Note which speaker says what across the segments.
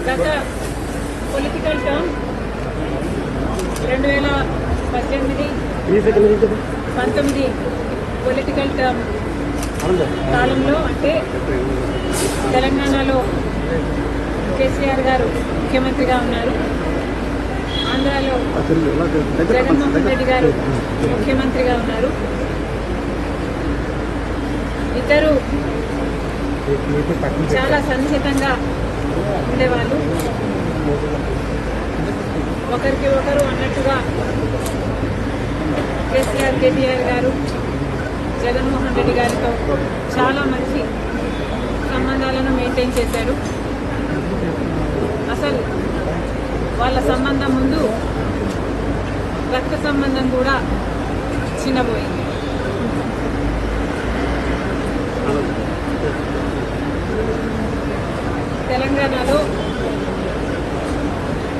Speaker 1: గత political term 2018-19 political term కాలంలో అంటే తెలంగాణలో కేసీఆర్ గారు ముఖ్యమంత్రిగా ఉన్నారు, ఆంధ్రాలో జగన్మోహన్ రెడ్డి గారు ముఖ్యమంత్రిగా ఉన్నారు. ఇద్దరు చాలా సన్నిహితంగా ఉండేవాళ్ళు, ఒకరికి ఒకరు అన్నట్టుగా కేటీఆర్ గారు జగన్మోహన్ రెడ్డి గారితో చాలా మంచి సంబంధాలను మెయింటైన్ చేశారు. అసలు వాళ్ళ సంబంధం ముందు రక్త సంబంధం కూడా చిన్నపోయింది. తెలంగాణలో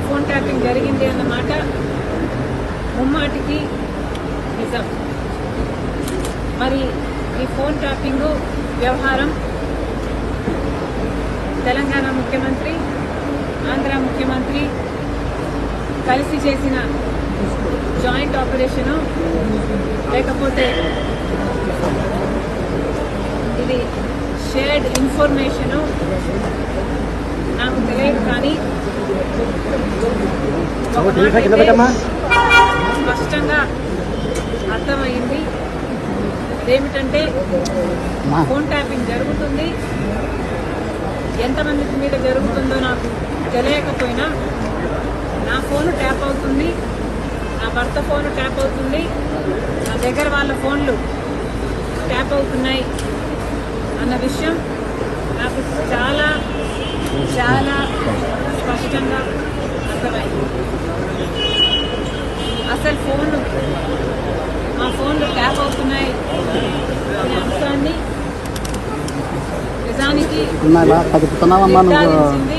Speaker 1: ఫోన్ ట్యాపింగ్ జరిగింది అన్నమాట ముమ్మాటికి నిజం. మరి ఈ ఫోన్ ట్యాపింగ్ వ్యవహారం తెలంగాణ ముఖ్యమంత్రి, ఆంధ్ర ముఖ్యమంత్రి కలిసి చేసిన జాయింట్ ఆపరేషను లేకపోతే ఇది షేర్డ్ ఇన్ఫర్మేషను నాకు తెలియదు, కానీ స్పష్టంగా అర్థమైంది. ఏమిటంటే ఫోన్ ట్యాపింగ్ జరుగుతుంది, ఎంతమంది మీద జరుగుతుందో నాకు తెలియకపోయినా నా ఫోన్ ట్యాప్ అవుతుంది, నా భర్త ఫోన్ ట్యాప్ అవుతుంది, నా దగ్గర వాళ్ళ ఫోన్లు ట్యాప్ అవుతున్నాయి అన్న విషయం నాకు చాలా చాలా స్పష్టంగా అర్థమైంది. అసలు మా ఫోన్లు ట్యాప్ అవుతున్నాయి అనే అంశాన్ని నిజానికి నిర్ధారించింది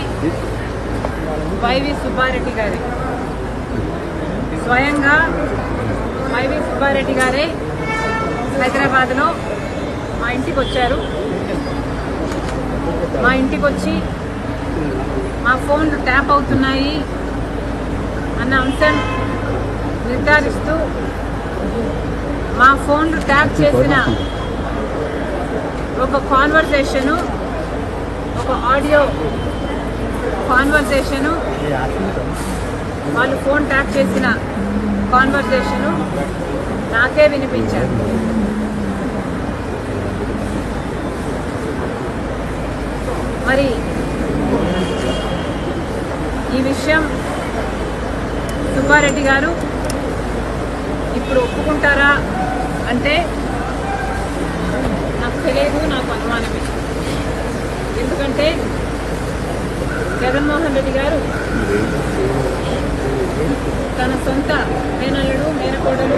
Speaker 1: వైవి సుబ్బారెడ్డి గారే. స్వయంగా వైవి సుబ్బారెడ్డి గారే హైదరాబాద్లో మా ఇంటికి వచ్చారు. మా ఇంటికి వచ్చి మా ఫోన్లు ట్యాప్ అవుతున్నాయి అన్న అంశం నిర్ధారిస్తూ మా ఫోన్లు ట్యాప్ చేసిన ఒక కాన్వర్సేషను, ఒక ఆడియో కాన్వర్సేషను, వాళ్ళు ఫోన్ ట్యాప్ చేసిన కాన్వర్సేషను నాకే వినిపించారు. మరి ఈ విషయం సుబ్బారెడ్డి గారు ఇప్పుడు ఒప్పుకుంటారా అంటే నాకు తెలియదు, నాకు అనుమానమే. ఎందుకంటే జగన్మోహన్ రెడ్డి గారు తన సొంత మేనల్లుడు మేనకోడలు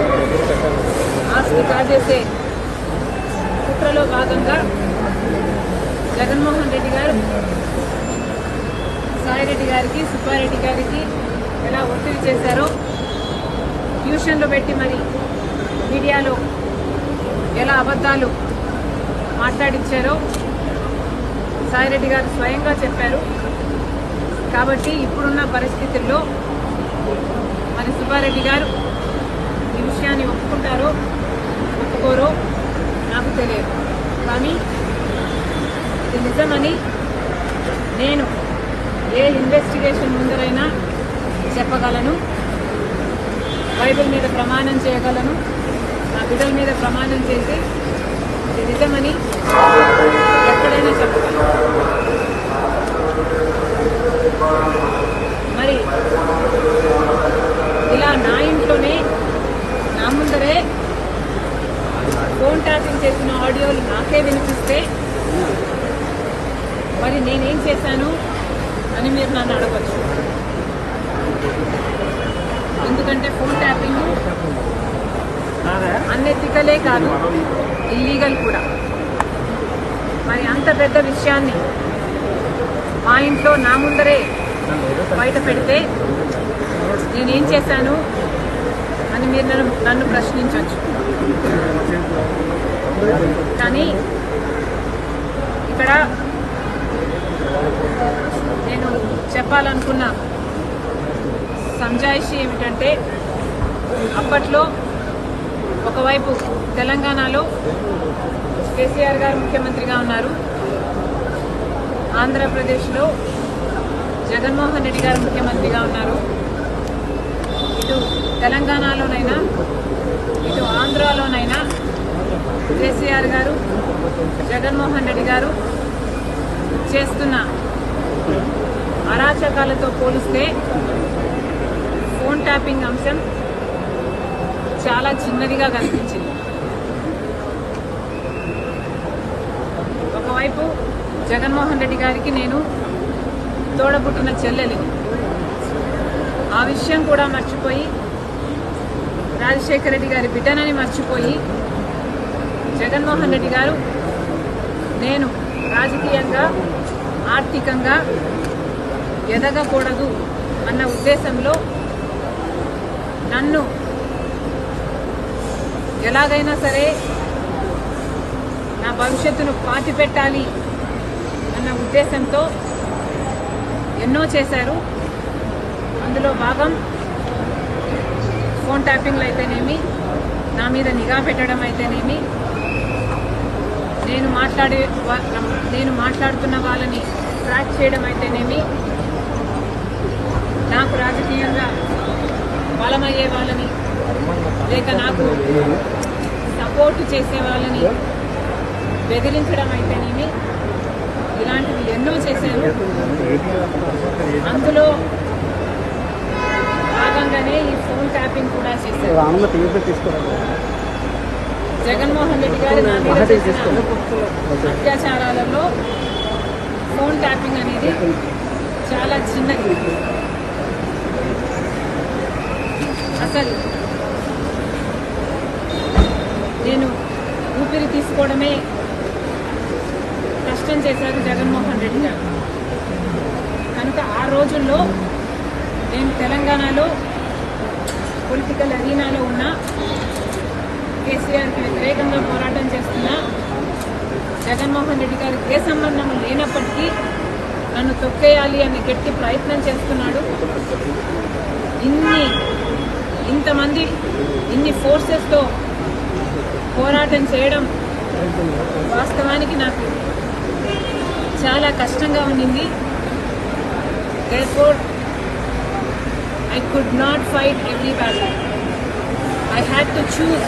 Speaker 1: ఆస్తి కాజేసే కుట్రలో భాగంగా జగన్మోహన్ రెడ్డి గారు సాయిరెడ్డి గారికి, సుబ్బారెడ్డి గారికి ఎలా ఒత్తిడి చేశారో, ట్యూషన్లో పెట్టి మరి మీడియాలో ఎలా అబద్ధాలు మాట్లాడించారో సాయిరెడ్డి గారు స్వయంగా చెప్పారు. కాబట్టి ఇప్పుడున్న పరిస్థితుల్లో మరి సుబ్బారెడ్డి గారు ఈ విషయాన్ని ఒప్పుకుంటారో ఒప్పుకోరో నాకు తెలియదు, కానీ ఇది నిజమని నేను ఏ ఇన్వెస్టిగేషన్ ముందరైనా చెప్పగలను, బైబిల్ మీద ప్రమాణం చేయగలను, నా బిడ్డల మీద ప్రమాణం చేసి ఇది నిజమని ఎక్కడైనా చెప్పగలను. మరి ఇలా నా ఇంట్లోనే నా ముందరే ఫోన్ ట్యాపింగ్ చేసిన ఆడియోలు నాకే వినిపిస్తే మరి నేనేం చేశాను అని మీరు నన్ను అడగచ్చు. ఎందుకంటే ఫోన్ ట్యాపింగ్ అన్ఎథికలే కాదు, ఇల్లీగల్ కూడా. మరి అంత పెద్ద విషయాన్ని మా ఇంట్లో నా ముందరే బయట పెడితే నేనేం చేశాను అని మీరు నన్ను ప్రశ్నించవచ్చు. కానీ ఇక్కడ నేను చెప్పాలనుకున్న సంజాయిషి ఏమిటంటే, అప్పట్లో ఒకవైపు తెలంగాణలో కేసీఆర్ గారు ముఖ్యమంత్రిగా ఉన్నారు, ఆంధ్రప్రదేశ్లో జగన్మోహన్ రెడ్డి గారు ముఖ్యమంత్రిగా ఉన్నారు. ఇటు తెలంగాణలోనైనా ఇటు ఆంధ్రాలోనైనా కేసీఆర్ గారు జగన్మోహన్ రెడ్డి గారు చేస్తున్న అరాచకాలతో పోలిస్తే ఫోన్ ట్యాపింగ్ అంశం చాలా చిన్నదిగా కనిపించింది. ఒకవైపు జగన్మోహన్ రెడ్డి గారికి నేను తోడబుట్టిన చెల్లెలిని, ఆ విషయం కూడా మర్చిపోయి రాజశేఖర రెడ్డి గారి బిడ్డనని మర్చిపోయి జగన్మోహన్ రెడ్డి గారు నేను రాజకీయంగా ఆర్థికంగా ఎదగకూడదు అన్న ఉద్దేశంలో నన్ను ఎలాగైనా సరే నా భవిష్యత్తును పాతిపెట్టాలి అన్న ఉద్దేశంతో ఎన్నో చేశారు. అందులో భాగం ఫోన్ ట్యాపింగ్లు అయితేనేమి, నా మీద నిఘా పెట్టడం అయితేనేమి, నేను మాట్లాడుతున్న వాళ్ళని ట్రాక్ చేయడం అయితేనేమి, నాకు రాజకీయంగా బలమయ్యే వాళ్ళని లేక నాకు సపోర్టు చేసే వాళ్ళని బెదిరించడం అయితేనేమి, ఇలాంటివి ఎన్నో చేశారు. అందులో భాగంగానే ఈ ఫోన్ ట్యాపింగ్ కూడా చేశారు. జగన్మోహన్ రెడ్డి గారు నా మీద చేసిన అత్యాచారాలలో ఫోన్ ట్యాపింగ్ అనేది చాలా చిన్నది. అసలు నేను ఊపిరి తీసుకోవడమే కష్టం చేశారు జగన్మోహన్ రెడ్డి గారు. కనుక ఆ రోజుల్లో నేను తెలంగాణలో పొలిటికల్ అరీనాలో ఉన్న కేసీఆర్కి వ్యతిరేకంగా పోరాటం చేస్తున్న జగన్మోహన్ రెడ్డి గారికి ఏ సంబంధం లేనప్పటికీ నన్ను తొక్కేయాలి అని గట్టి ప్రయత్నం చేస్తున్నాడు. ఇంతమంది ఇన్ని ఫోర్సెస్తో పోరాటం చేయడం వాస్తవానికి నాకు చాలా కష్టంగా ఉండింది. Therefore, I could not fight every battle. I had to choose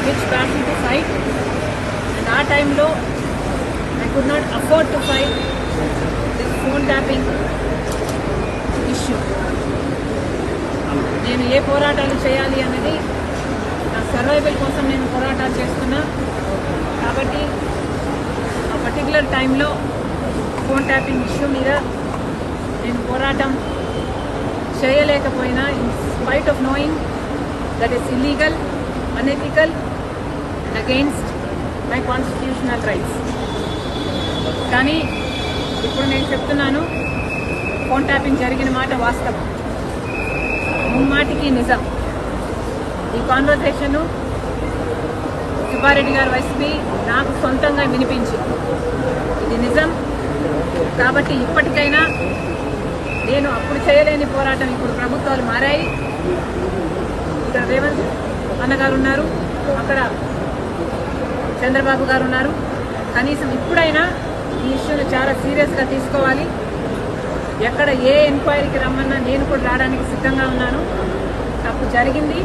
Speaker 1: which battle to fight. And ఆ టైంలో I could not afford to fight this phone tapping issue. నేను ఏ పోరాటాలు చేయాలి అన్నది నా సర్వైవల్ కోసం నేను పోరాటాలు చేస్తున్నా. కాబట్టి ఆ పర్టికులర్ టైంలో ఫోన్ ట్యాపింగ్ ఇష్యూ మీద నేను పోరాటం చేయలేకపోయినా, in spite of knowing that is illegal, unethical and against my constitutional rights. కానీ ఇప్పుడు నేను చెప్తున్నాను, ఫోన్ ట్యాపింగ్ జరిగిన మాట వాస్తవం, ముమ్మాటికి నిజం. ఈ కాన్వర్సేషను సుబ్బారెడ్డి గారు వైసీపీ నాకు సొంతంగా వినిపించి ఇది నిజం. కాబట్టి ఇప్పటికైనా నేను అప్పుడు చేయలేని పోరాటం, ఇప్పుడు ప్రభుత్వాలు మారాయి, ఇక్కడ రేవంత్ అన్నగారు ఉన్నారు, అక్కడ చంద్రబాబు గారు ఉన్నారు. కనీసం ఇప్పుడైనా ఈ ఇష్యూను చాలా సీరియస్గా తీసుకోవాలి. ఎక్కడ ఏ ఎంక్వైరీకి రమ్మన్నా నేను కూడా రావడానికి సిద్ధంగా ఉన్నాను. తప్పు జరిగింది,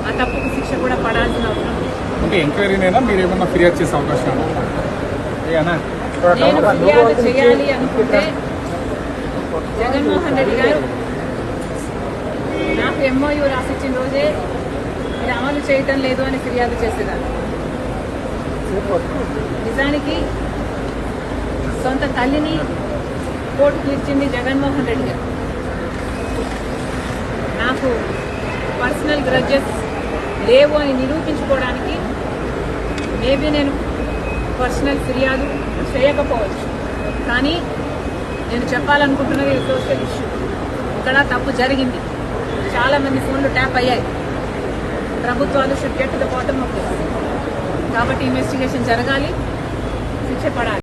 Speaker 1: ఆ తప్పుకు శిక్ష కూడా పడాల్సిన అవసరం.
Speaker 2: ఎంక్వైరీనైనా మీరు ఏమన్నా ఫిర్యాదు చేసే అవకాశం
Speaker 1: నేను ఫిర్యాదు చేయాలి అనుకుంటే జగన్మోహన్ రెడ్డి గారు నాకు MOU రాసిచ్చిన రోజే ఇది అమలు చేయటం లేదు అని ఫిర్యాదు చేసేదాన్ని. నిజానికి సొంత తల్లిని కోర్టుకు ఇచ్చింది జగన్మోహన్ రెడ్డి గారు. నాకు పర్సనల్ గ్రడ్జెస్ లేవు అని నిరూపించుకోవడానికి మేబీ నేను పర్సనల్ ఫిర్యాదు చేయకపోవచ్చు. కానీ నేను చెప్పాలనుకుంటున్నది సోషల్ ఇష్యూ. ఇక్కడ తప్పు జరిగింది, చాలామంది ఫోన్లు ట్యాప్ అయ్యాయి. ప్రభుత్వాలు should get to the bottom of this. కాబట్టి ఇన్వెస్టిగేషన్ జరగాలి, శిక్ష పడాలి.